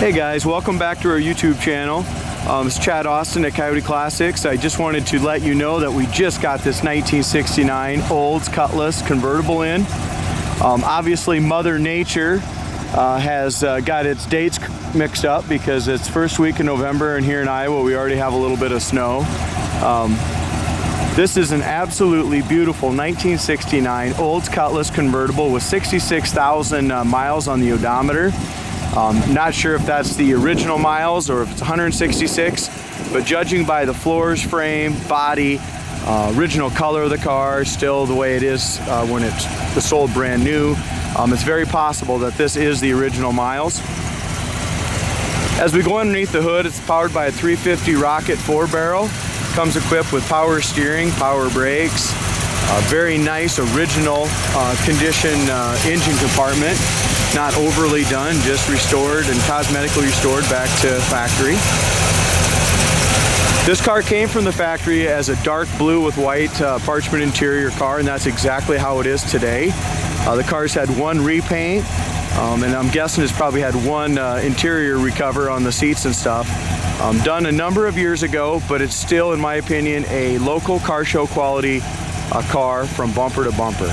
Hey guys, welcome back to our YouTube channel. It's Chad Austin at Coyote Classics. I just wanted to let you know that we just got this 1969 Olds Cutlass Convertible in. Obviously Mother Nature has got its dates mixed up because it's first week in November, and here in Iowa we already have a little bit of snow. This is an absolutely beautiful 1969 Olds Cutlass Convertible with 66,000 miles on the odometer. Not sure if that's the original miles or if it's 166, but judging by the floors, frame, body, original color of the car, still the way it is when it was sold brand new, it's very possible that this is the original miles. As we go underneath the hood, it's powered by a 350 Rocket 4-barrel. Comes equipped with power steering, power brakes, very nice original condition engine compartment. Not overly done, just restored and cosmetically restored back to factory. This car came from the factory as a dark blue with white parchment interior car, and that's exactly how it is today. The car's had one repaint, and I'm guessing it's probably had one interior recover on the seats and stuff. Done a number of years ago, but it's still, in my opinion, a local car show quality car from bumper to bumper.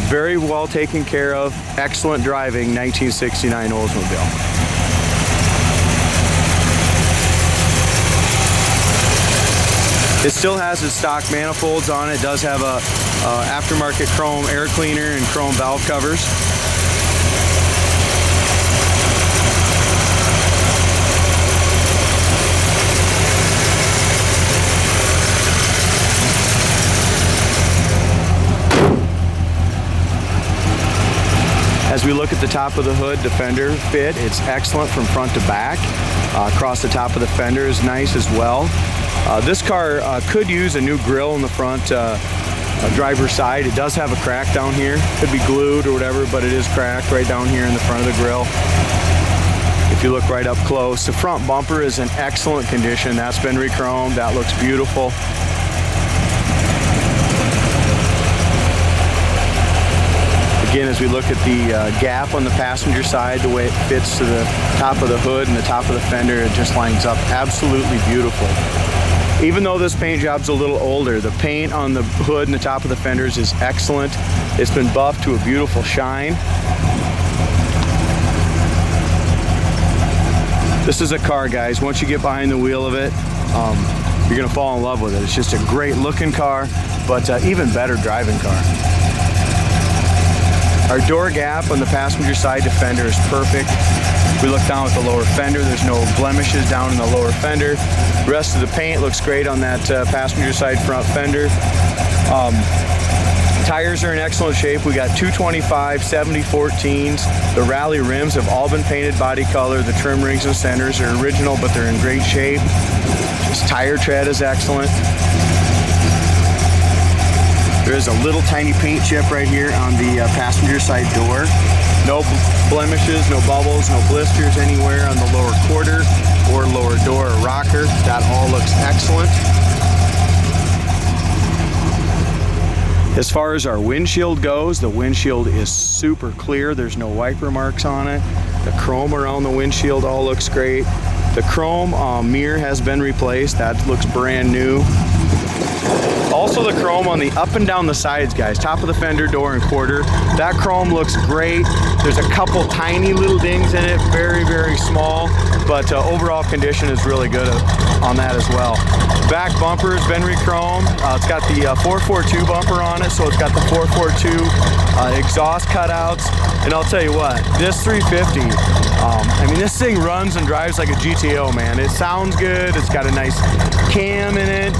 Very well taken care of, excellent driving 1969 Oldsmobile. It still has its stock manifolds on it. It does have a aftermarket chrome air cleaner and chrome valve covers. As we look at the top of the hood, the fender fit, it's excellent from front to back. Across the top of the fender is nice as well. This car could use a new grille in the front driver's side. It does have a crack down here. Could be glued or whatever, but it is cracked right down here in the front of the grille. If you look right up close, the front bumper is in excellent condition. That's been re-chromed. That looks beautiful. Again, as we look at the gap on the passenger side, the way it fits to the top of the hood and the top of the fender, it just lines up absolutely beautiful. Even though this paint job's a little older, the paint on the hood and the top of the fenders is excellent. It's been buffed to a beautiful shine. This is a car, guys. Once you get behind the wheel of it, you're gonna fall in love with it. It's just a great looking car, but even better driving car. Our door gap on the passenger side defender is perfect. We look down at the lower fender, there's no blemishes down in the lower fender. The rest of the paint looks great on that passenger side front fender. Tires are in excellent shape. We got 225 70/14s. The rally rims have all been painted body color. The trim rings and centers are original, but they're in great shape. This tire tread is excellent. There is a little tiny paint chip right here on the passenger side door. No blemishes, no bubbles, no blisters anywhere on the lower quarter or lower door or rocker. That all looks excellent. As far as our windshield goes, the windshield is super clear. There's no wiper marks on it. The chrome around the windshield all looks great. The chrome mirror has been replaced. That looks brand new. Also the chrome on the up and down the sides, guys, top of the fender, door, and quarter. That chrome looks great. There's a couple tiny little dings in it, very, very small, but overall condition is really good on that as well. Back bumper has been re-chromed. It's got the 442 bumper on it, so it's got the 442 exhaust cutouts. And I'll tell you what, this 350, I mean, this thing runs and drives like a GTO, man. It sounds good. It's got a nice cam in it.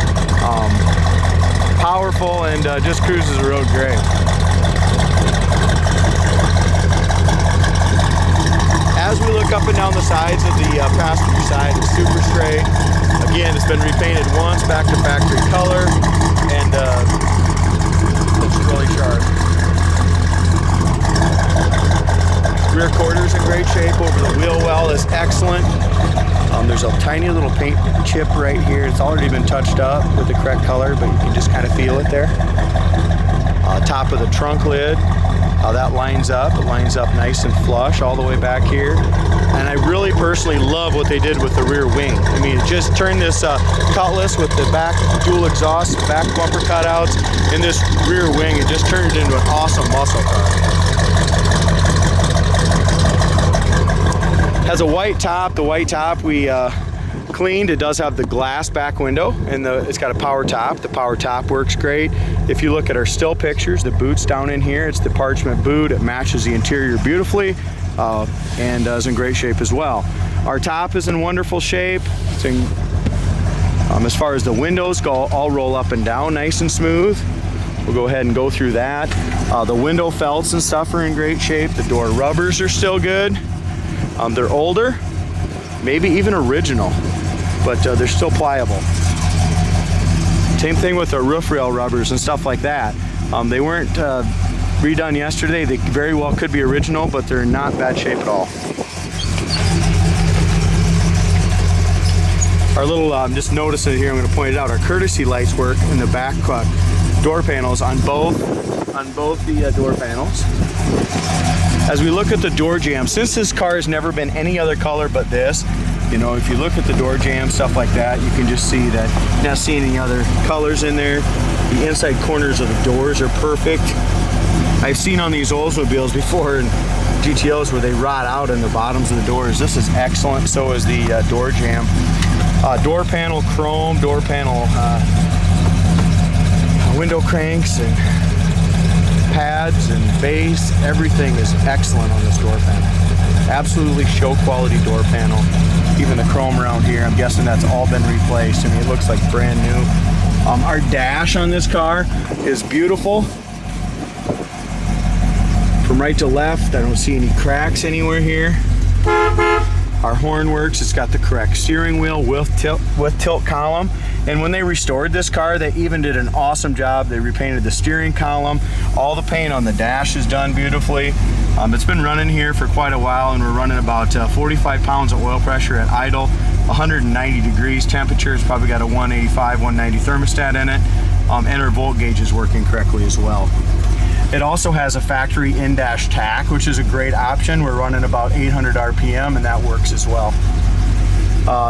Powerful, and just cruises the road great. As we look up and down the sides of the passenger side, it's super straight. Again, it's been repainted once back to factory color, and looks really sharp. Rear quarters in great shape. Over the wheel well is excellent. There's a tiny little paint chip right here. It's already been touched up with the correct color, but you can just kind of feel it there. Top of the trunk lid That lines up. It lines up nice and flush all the way back here. And I really personally love what they did with the rear wing. I mean, it just turned this Cutlass with the back dual exhaust, back bumper cutouts, and this rear wing, it just turned it into an awesome muscle car. Has a white top. The white top we cleaned. It does have the glass back window, and it's got a power top. The power top works great. If you look at our still pictures, the boot's down in here. It's the parchment boot. It matches the interior beautifully and is in great shape as well. Our top is in wonderful shape. It's in, as far as the windows go, all roll up and down nice and smooth. We'll go ahead and go through that. The window felts and stuff are in great shape. The door rubbers are still good. They're older, maybe even original, but they're still pliable. Same thing with our roof rail rubbers and stuff like that. They weren't redone yesterday. They very well could be original, but they're in not bad shape at all. Our little, just notice it here, I'm going to point it out, our courtesy lights work in the back door panels on both the door panels. As we look at the door jamb, since this car has never been any other color but this, you know, if you look at the door jamb, stuff like that, you can just see that you're not seeing any other colors in there. The inside corners of the doors are perfect. I've seen on these Oldsmobiles before and GTOs where they rot out in the bottoms of the doors. This is excellent. So is the door jamb. Door panel chrome, door panel window cranks and pads and base, everything is excellent on this door panel. Absolutely show quality door panel. Even the chrome around here, I'm guessing that's all been replaced. I mean, it looks like brand new. Our dash on this car is beautiful. From right to left, I don't see any cracks anywhere here. Our horn works. It's got the correct steering wheel with tilt column. And when they restored this car, they even did an awesome job. They repainted the steering column. All the paint on the dash is done beautifully. It's been running here for quite a while, and we're running about 45 pounds of oil pressure at idle, 190 degrees temperature. It's probably got a 185, 190 thermostat in it, and our volt gauge is working correctly as well. It also has a factory in-dash tack, which is a great option. We're running about 800 RPM, and that works as well.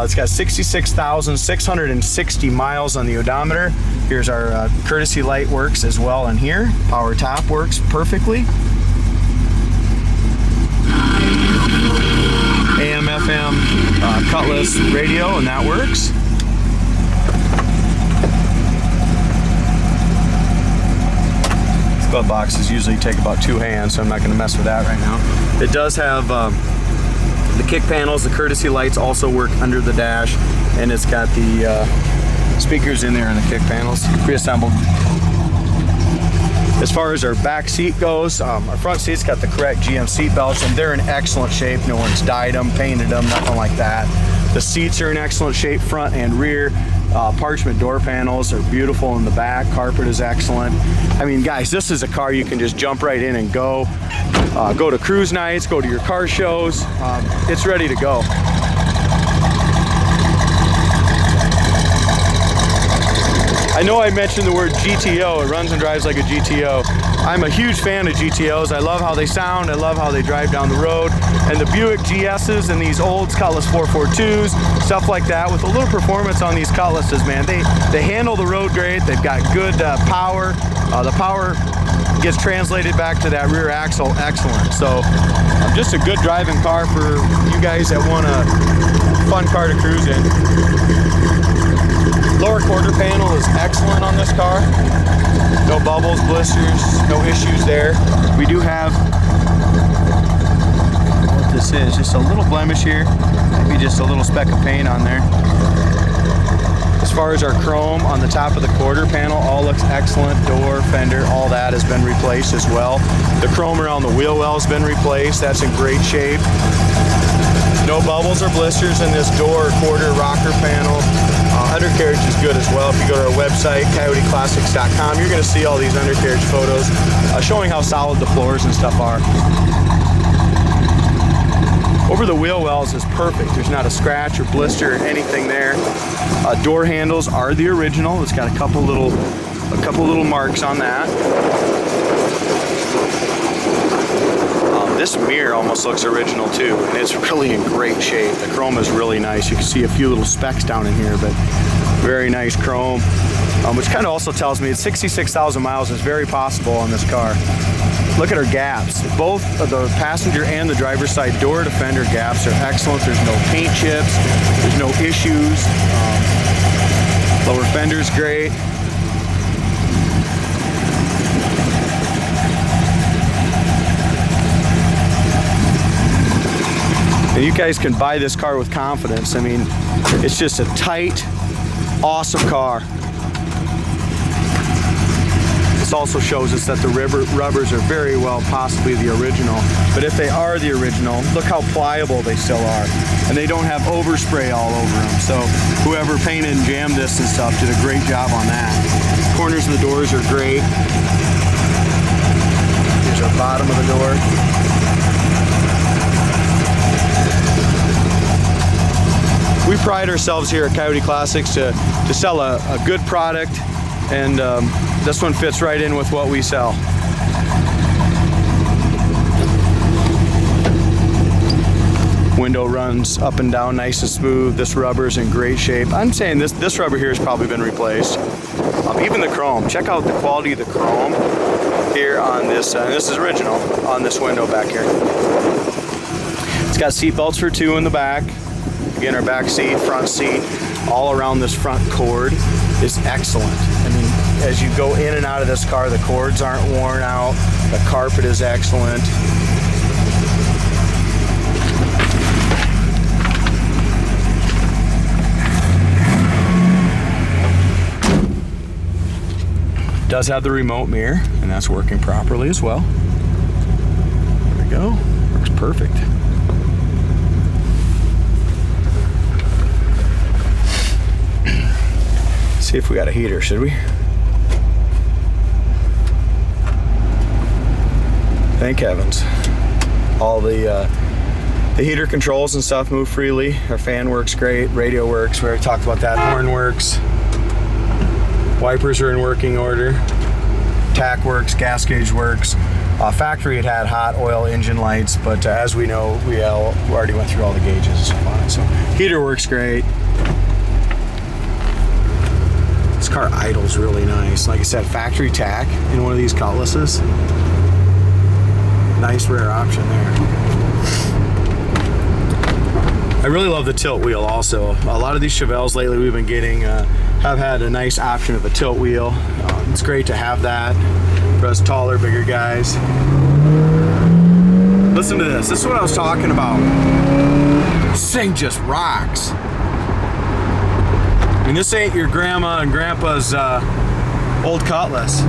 It's got 66,660 miles on the odometer. Here's our courtesy light works as well in here. Power top works perfectly. AM, FM, Cutlass radio, and that works. Glove boxes usually take about 2 hands, so I'm not going to mess with that right now. It does have the kick panels. The courtesy lights also work under the dash, and it's got the speakers in there on the kick panels, pre-assembled. As far as our back seat goes, our front seat's got the correct GM seat belts, and they're in excellent shape. No one's dyed them, painted them, nothing like that. The seats are in excellent shape, front and rear. Parchment door panels are beautiful in the back. Carpet is excellent. I mean, guys, this is a car you can just jump right in and go. Go to cruise nights, go to your car shows. It's ready to go. I know I mentioned the word GTO. It runs and drives like a GTO. I'm a huge fan of GTOs. I love how they sound. I love how they drive down the road. And the Buick GS's and these old Cutlass 442s, stuff like that, with a little performance on these Cutlasses, man. They handle the road great. They've got good power. The power gets translated back to that rear axle, excellent. So just a good driving car for you guys that want a fun car to cruise in. Lower quarter panel is excellent on this car. No bubbles, blisters, no issues there. We do have, what this is, just a little blemish here, maybe just a little speck of paint on there. As far as our chrome on the top of the quarter panel, all looks excellent. Door, fender, all that has been replaced as well. The chrome around the wheel well has been replaced. That's in great shape. No bubbles or blisters in this door quarter rocker panel. Undercarriage is good as well. If you go to our website, coyoteclassics.com, you're going to see all these undercarriage photos showing how solid the floors and stuff are. Over the wheel wells is perfect. There's not a scratch or blister or anything there. Door handles are the original. It's got a couple little marks on that. This mirror almost looks original too, and it's really in great shape. The chrome is really nice. You can see a few little specks down in here, but very nice chrome, which kind of also tells me it's 66,000 miles. It's very possible on this car. Look at our gaps. Both the passenger and the driver's side door to fender gaps are excellent. There's no paint chips. There's no issues. Lower fender's great. And you guys can buy this car with confidence. I mean, it's just a tight, awesome car. This also shows us that the rubbers are very well possibly the original. But if they are the original, look how pliable they still are. And they don't have overspray all over them. So whoever painted and jammed this and stuff did a great job on that. Corners of the doors are great. Here's our bottom of the door. We pride ourselves here at Coyote Classics to sell a good product, and this one fits right in with what we sell. Window runs up and down nice and smooth. This rubber's in great shape. I'm saying this rubber here has probably been replaced. Even the chrome, check out the quality of the chrome here on this, and this is original, on this window back here. It's got seat belts for two in the back. Again, our back seat, front seat, all around this front cord is excellent. I mean, as you go in and out of this car, the cords aren't worn out. The carpet is excellent. It does have the remote mirror, and that's working properly as well. There we go. Works perfect. See if we got a heater, should we? Thank heavens. All the heater controls and stuff move freely. Our fan works great, radio works, we already talked about that. Horn works. Wipers are in working order. Tack works, gas gauge works. Factory it had hot oil engine lights, but as we know, we already went through all the gauges. So heater works great. This car idles really nice. Like I said, factory tack in one of these Cutlasses. Nice rare option there. I really love the tilt wheel also. A lot of these Chevelles lately we've been getting have had a nice option of a tilt wheel. It's great to have that for us taller, bigger guys. Listen to this. This is what I was talking about. This thing just rocks. I mean, this ain't your grandma and grandpa's old Cutlass.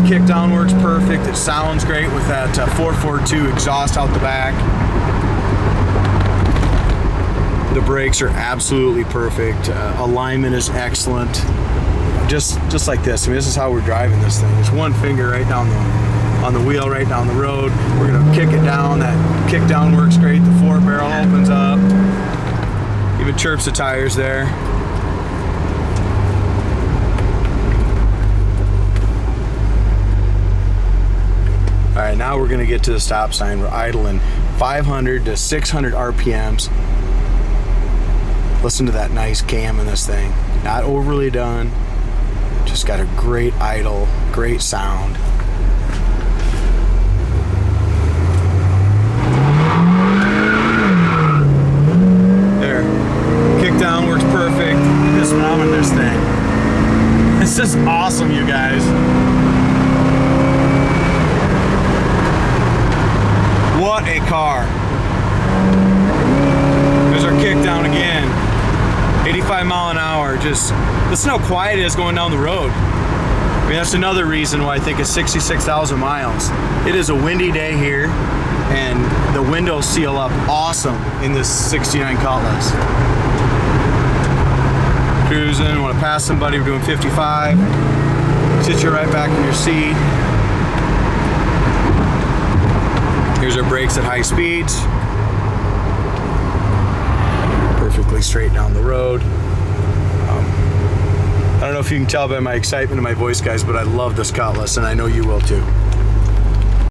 Kick down works perfect. It sounds great with that 442 exhaust out the back. The brakes are absolutely perfect. Alignment is excellent. Just like this. I mean, this is how we're driving this thing. There's one finger right down on the wheel, right down the road. We're gonna kick it down. That kick down works great. The four barrel opens up. Even chirps the tires there. All right, now we're gonna get to the stop sign. We're idling 500 to 600 RPMs. Listen to that nice cam in this thing. Not overly done. Just got a great idle, great sound. There, kick down works perfect. Just mounting this thing. This is awesome, you guys. What a car. There's our kick down again. 85 mile an hour. Just listen how quiet it is going down the road. I mean, that's another reason why I think it's 66,000 miles. It is a windy day here, and the windows seal up awesome in this 69 Cutlass. Cruising, want to pass somebody, we're doing 55. Sit you right back in your seat. Here's our brakes at high speeds. Perfectly straight down the road. I don't know if you can tell by my excitement in my voice, guys, but I love this Cutlass, and I know you will too.